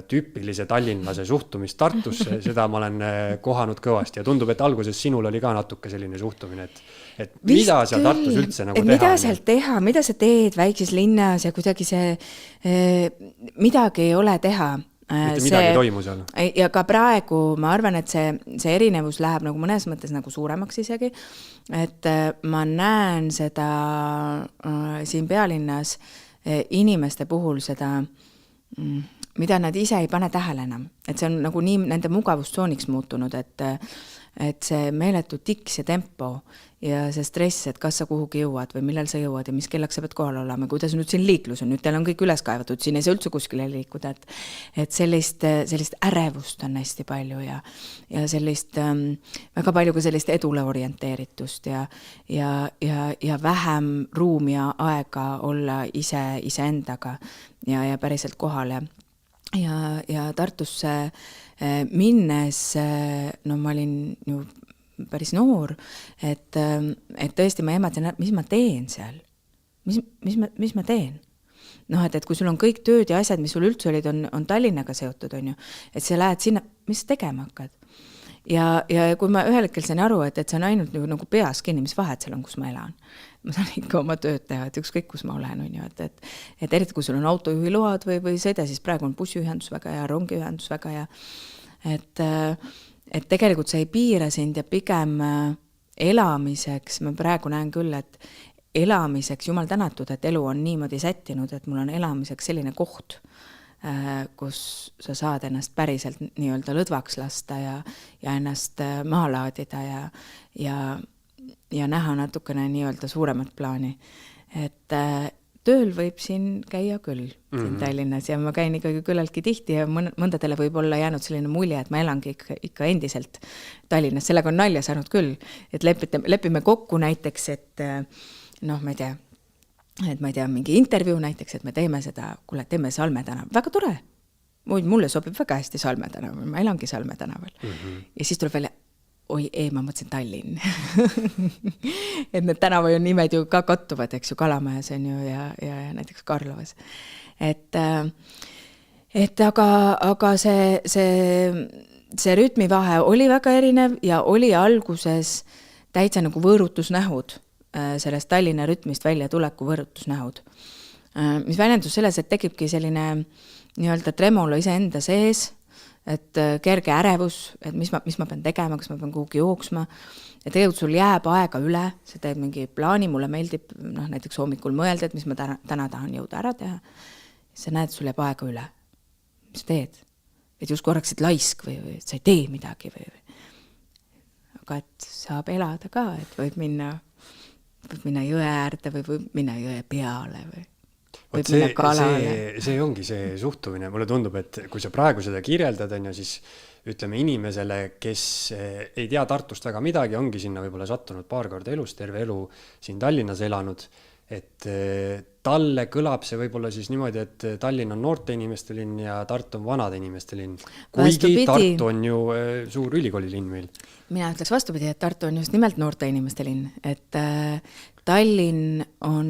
tüüpilise tallinlase suhtumist Tartusse, seda ma olen kohanud kõvasti ja tundub, et alguses sinul oli ka natuke selline suhtumine, et mida seal Tartus üldse nagu teha? Mida seal teha, mida sa teed väikses linnas ja kuidagi see midagi ei ole teha. Mitte midagi toimu seal. Ja ka praegu ma arvan, et see erinevus läheb nagu mõnes mõttes nagu suuremaks isegi, et ma näen seda siin pealinnas inimeste puhul seda, mida nad ise ei pane tähele enam. Et see on nagu nii nende mugavustsooniks muutunud, et see meeletu tiks ja tempo ja see stress, et kas sa kuhugi jõuad või millal sa jõuad ja mis kellaks sa pead kohal olema, kuidas nüüd siin liiklus on, nüüd teil on kõik üles kaevatud, siin ei saa üldse kuskile liikuda, et sellist ärevust on hästi palju ja sellist, väga palju ka sellist edule orienteeritust ja vähem ruumi ja aega olla iseendaga ja päriselt kohal ja Tartusse minnes, no ma olin ju päris noor, et tõesti ma ehmatasin, mis ma teen seal? Mis ma teen? Noh, et kui sul on kõik tööd ja asjad, mis sul üldse olid, on Tallinnaga seotud, on ju, et sa lähed sinna, mis sa tegema hakkad? Ja kui ma ühel hetkel sain aru, et see on ainult nagu peas kinni, mis vahet seal on, kus ma elan. Ma saan ikka oma tööd teha, et ükskõik, kus ma olen, on ju, et eriti kui sul on autojuhiload või sõida, siis praegu on bussiühendus väga hea, rongiühendus väga hea, et tegelikult see ei piira sind ja pigem elamiseks, ma praegu näen küll, et elamiseks, jumal tänatud, et elu on niimoodi sättinud, et mul on elamiseks selline koht, kus sa saad ennast päriselt nii-öelda lõdvaks lasta ja ennast maha laadida ja näha natukene nii-öelda suuremat plaani. Et tööl võib siin käia küll siin Tallinnas ja ma käin ikkagi küllaltki tihti ja mõndadele võib olla jäänud selline mulje, et ma elangi ikka endiselt Tallinnas. Sellega on nalja saanud küll, et lepime kokku näiteks, et noh, ma ei tea, mingi intervjuu näiteks, et me teeme seda, kuule, teeme Salme tänaval. Väga tore. Mulle sobib väga hästi Salme tänaval, ma elangi Salme tänaval. Ja siis tuleb välja, oi, ma mõtlesin Tallinn. Et need tänavad nimed ju ka kattuvad, eks ju, Kalamajas on ju ja näiteks Karlovas. Et aga see rütmivahe oli väga erinev ja oli alguses täitsa nagu võõrutusnähud, sellest Tallinna rütmist välja tuleku võõrutusnähud. Mis väljendus selles, et tekibki selline nii-öelda tremolo ise enda sees, et kerge ärevus, et mis ma pean tegema, kas ma pean kuhugi jooksma. Ja tegelikult sul jääb aega üle, sa teed mingi plaani, mulle meeldib näiteks hommikul mõelda, et mis ma täna tahan jõuda ära teha. Sa näed, sul jääb aega üle. Mis teed? Et just korraksid laisk või sa ei tee midagi. Aga et saab elada ka, et võib minna jõe äärde või võib minna jõe peale või see ongi see suhtumine. Mulle tundub, et kui sa praegu seda kirjeldad, on ju, siis ütleme inimesele, kes ei tea Tartust väga midagi, ongi sinna võib-olla sattunud paar korda elus, terve elu siin Tallinnas elanud, et talle kõlab see võib-olla siis niimoodi, et Tallinn on noorte inimeste linn ja Tartu on vanade inimeste linn. Kuigi Tartu on ju suur ülikoolilinn meil. Mina ütleks vastupidi, et Tartu on just nimelt noorte inimeste linn, et Tallinn on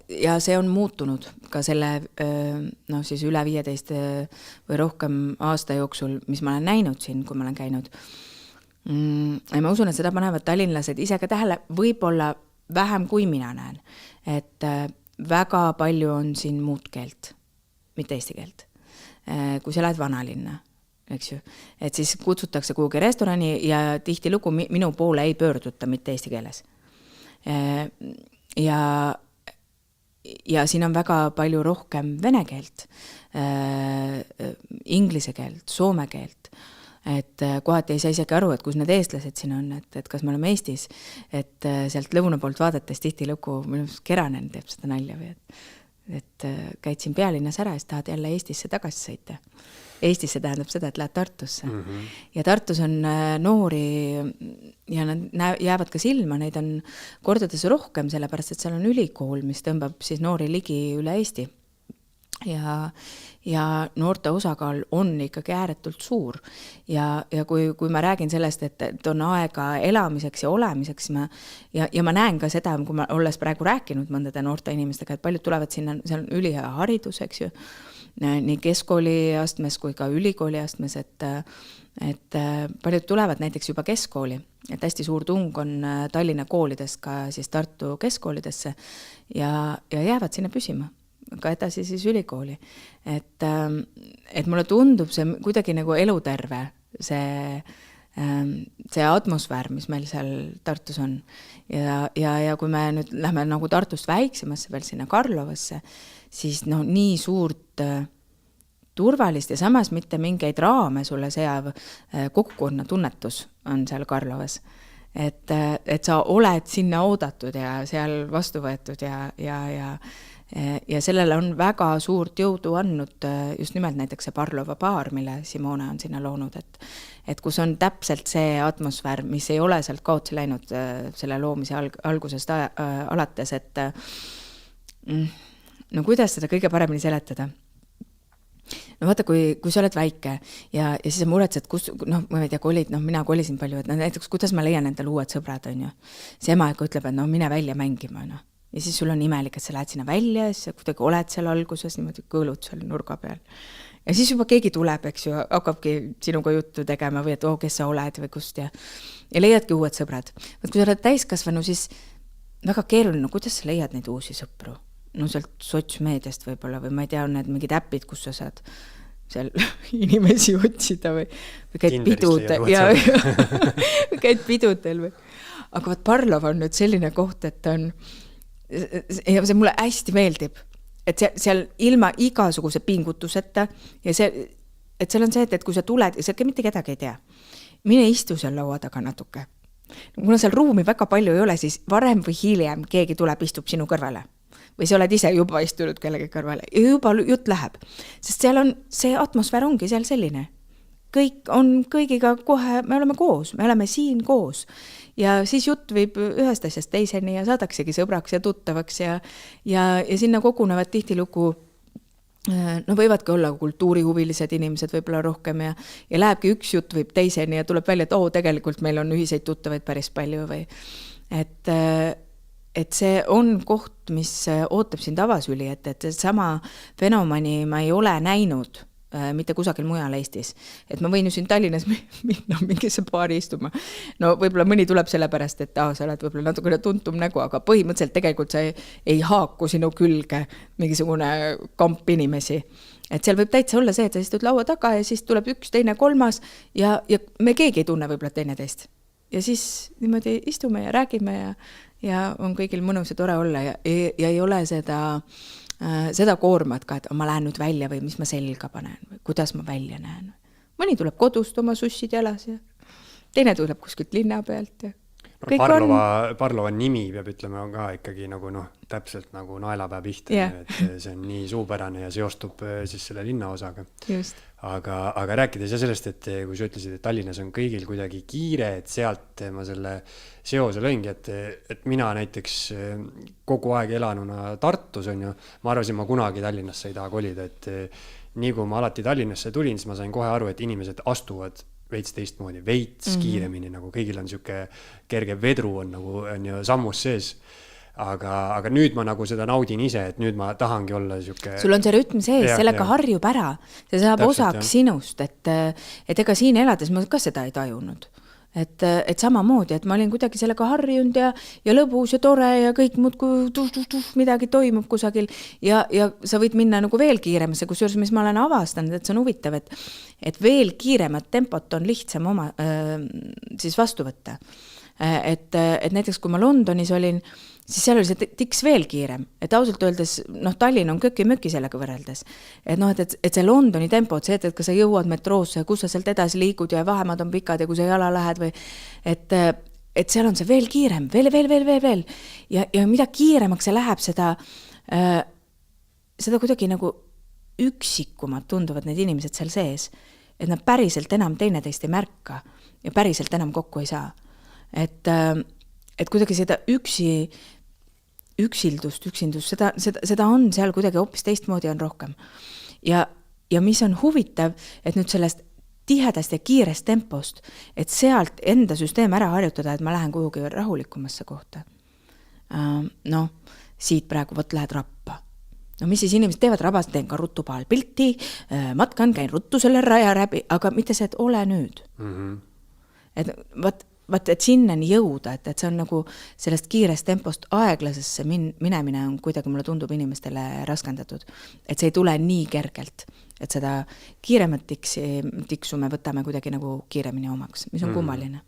ja see on muutunud ka selle siis üle 15 või rohkem aasta jooksul, mis ma olen näinud siin, kui ma olen käinud. Ja ma usun, et seda panevad tallinlased ise ka tähele, võib-olla vähem kui mina näen, et väga palju on siin muud keelt, mitte eesti keelt. Kui sa lähed vanalinna, eks ju, et siis kutsutakse kuhugi restorani ja tihti lugu minu poole ei pöörduta mitte eesti keeles. Ja siin on väga palju rohkem vene keelt, inglise keelt, soome keelt, et kohati ei saa isegi aru, et kus need eestlased siin on, et kas me oleme Eestis, et sealt lõuna poolt vaadates tihti lugu, minu Keranen teeb seda nalja või et käid siin pealinnas ära ja siis tahad jälle Eestisse tagasi sõita. Eestisse tähendab seda, et lähed Tartusse. Ja Tartus on noori ja nad jäävad ka silma, neid on kordades rohkem, sellepärast, et seal on ülikool, mis tõmbab siis noori ligi üle Eesti. Ja noorte osakaal on ikkagi ääretult suur. Ja kui ma räägin sellest, et on aega elamiseks ja olemiseks, ja ma näen ka seda, kui ma olles praegu rääkinud mõndade noorte inimestega, et paljud tulevad sinna, seal on ülihea haridus, eks ju, nii keskkooli astmes kui ka ülikooli astmes, et paljud tulevad näiteks juba keskkooli, et hästi suur tung on Tallinna koolidest ka siis Tartu keskkoolidesse ja jäävad sinna püsima, ka edasi siis ülikooli. Et mulle tundub see kuidagi nagu eluterve, see atmosfäär, mis meil seal Tartus on. Ja kui me nüüd lähme nagu Tartust väiksemasse veel sinna Karlovasse, siis nii suurt turvalist ja samas mitte mingeid raame sulle seav kogukonna tunnetus on seal Karlovas. Et sa oled sinna oodatud ja seal vastu võetud ja sellele on väga suurt jõudu andnud just nimelt näiteks see Parlova baar, mille Simone on sinna loonud, et kus on täpselt see atmosfäär, mis ei ole sealt kaotsi läinud selle loomise algusest alates, et no kuidas seda kõige paremini seletada? No vaata, kui sa oled väike ja siis sa muretsed, kus, ma ei tea, kolid, mina kolisin palju, et näiteks kuidas ma leian endale uued sõbrad, on ju. See ema ütleb, et mine välja mängima, no. Ja siis sul on imelik, et sa lähed sinna välja ja siis kuidagi oled seal alguses niimoodi kõõlud seal nurga peal. Ja siis juba keegi tuleb, eks ju, hakkabki sinuga juttu tegema või et kes sa oled või kust ja leiadki uued sõbrad. Kui sa oled täiskasvanu, siis väga keeruline, kuidas sa leiad neid uusi sõpru? No sealt sotsmeediast võib-olla või ma ei tea, on need mingid äpid, kus sa saad seal inimesi otsida või käid pidudel või käid pidudel või. Aga vaat Parlova on nüüd selline koht, et on ja see mulle hästi meeldib, et seal ilma igasuguse pingutuseta ja et seal on see, et kui sa tuled ja seal mitte kedagi ei tea, mine istu seal laua taga natuke. Kuna seal ruumi väga palju ei ole, siis varem või hiljem keegi tuleb, istub sinu kõrvale. Või sa oled ise juba istunud kellegi kõrvale ja juba jutt läheb. Sest seal on, see atmosfäär ongi seal selline. Kõik on kõigiga kohe, me oleme koos, me oleme siin koos. Ja siis jutt viib ühest asjast teiseni ja saadaksegi sõbraks ja tuttavaks ja sinna kogunevad tihtilugu, võivadki olla kultuurihuvilised inimesed võib-olla rohkem ja lähebki üks jutt viib teiseni ja tuleb välja, et tegelikult meil on ühiseid tuttavaid päris palju või et see on koht, mis ootab sind avasüli, et sama fenomeni ma ei ole näinud mitte kusagil mujal Eestis. Et ma võin ju siin Tallinnas minna mingisse baari istuma. No võib-olla mõni tuleb sellepärast, et sa oled võib-olla natukene tuntum nägu, aga põhimõtteliselt tegelikult see ei haaku sinu külge mingisugune kamp inimesi. Et seal võib täitsa olla see, et sa istud laua taga ja siis tuleb üks, teine, kolmas ja me keegi ei tunne võib-olla teine teist. Ja siis niimoodi istume ja räägime ja on kõigil mõnus ja tore olla ja ei ole seda koormat ka, et ma lähen nüüd välja või mis ma selga panen või kuidas ma välja näen. Mõni tuleb kodust oma sussid jalas ja teine tuleb kuskilt linna pealt ja Parlova nimi peab ütlema on ka ikkagi nagu täpselt nagu naelapää pihta, et see on nii suupärane ja seostub siis selle linnaosaga. Just. Aga rääkides sellest, et kui sa ütlesid, et Tallinnas on kõigil kuidagi kiire, et sealt ma selle seose lõingi, et mina näiteks kogu aeg elanuna Tartus on ju, ma arvasin, ma kunagi Tallinnasse ei taha kolida, et nii kui ma alati Tallinnasse tulin, siis ma sain kohe aru, et inimesed astuvad veits teistmoodi, veits kiiremini, nagu kõigil on siuke kerge vedru on nagu on ju sammus sees. Aga nüüd ma nagu seda naudin ise, et nüüd ma tahangi olla siuke... Sul on see rütm sees, sellega harjub ära. See saab osaks sinust, et ega siin elades ma ka seda ei tajunud. Et samamoodi, et ma olin kuidagi sellega harjunud ja lõbus ja tore ja kõik muud, kui midagi toimub kusagil ja sa võid minna nagu veel kiiremasse, kusjuures mis ma olen avastanud, et see on huvitav, et veel kiiremat tempot on lihtsam oma siis vastu võtta. Et näiteks kui ma Londonis olin, siis seal oli see tiks veel kiirem. Et ausalt öeldes, Tallinn on köki-möki sellega võrreldes. Et see Londoni tempo, et see, et kas sa jõuad metroosse, kus sa sealt edasi liigud ja vahemad on pikad ja kui sa jala lähed või et seal on see veel kiirem, veel. Ja mida kiiremaks see läheb, seda kuidagi nagu üksikumad tunduvad need inimesed seal sees. Et nad päriselt enam teineteist ei märka ja päriselt enam kokku ei saa. Et kuidagi seda üksildust, seda on seal kuidagi hoopis teistmoodi on rohkem. Ja mis on huvitav, et nüüd sellest tihedast ja kiirest tempost, et sealt enda süsteem ära harjutada, et ma lähen kuhugi rahulikumasse kohta. Siit praegu lähed Rappa. no mis siis inimesed teevad, rabas, teen ka ruttu paal pilti, matkan, käin ruttu selle raja läbi, aga mitte see, et ole nüüd. Et vaat, et sinnani jõuda, et see on nagu sellest kiirest tempost aeglasesse minemine on kuidagi, mulle tundub inimestele raskendatud. Et see ei tule nii kergelt, et seda kiiremat tiksu me võtame kuidagi nagu kiiremini omaks, mis on kummaline.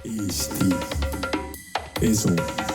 Eesti Esu.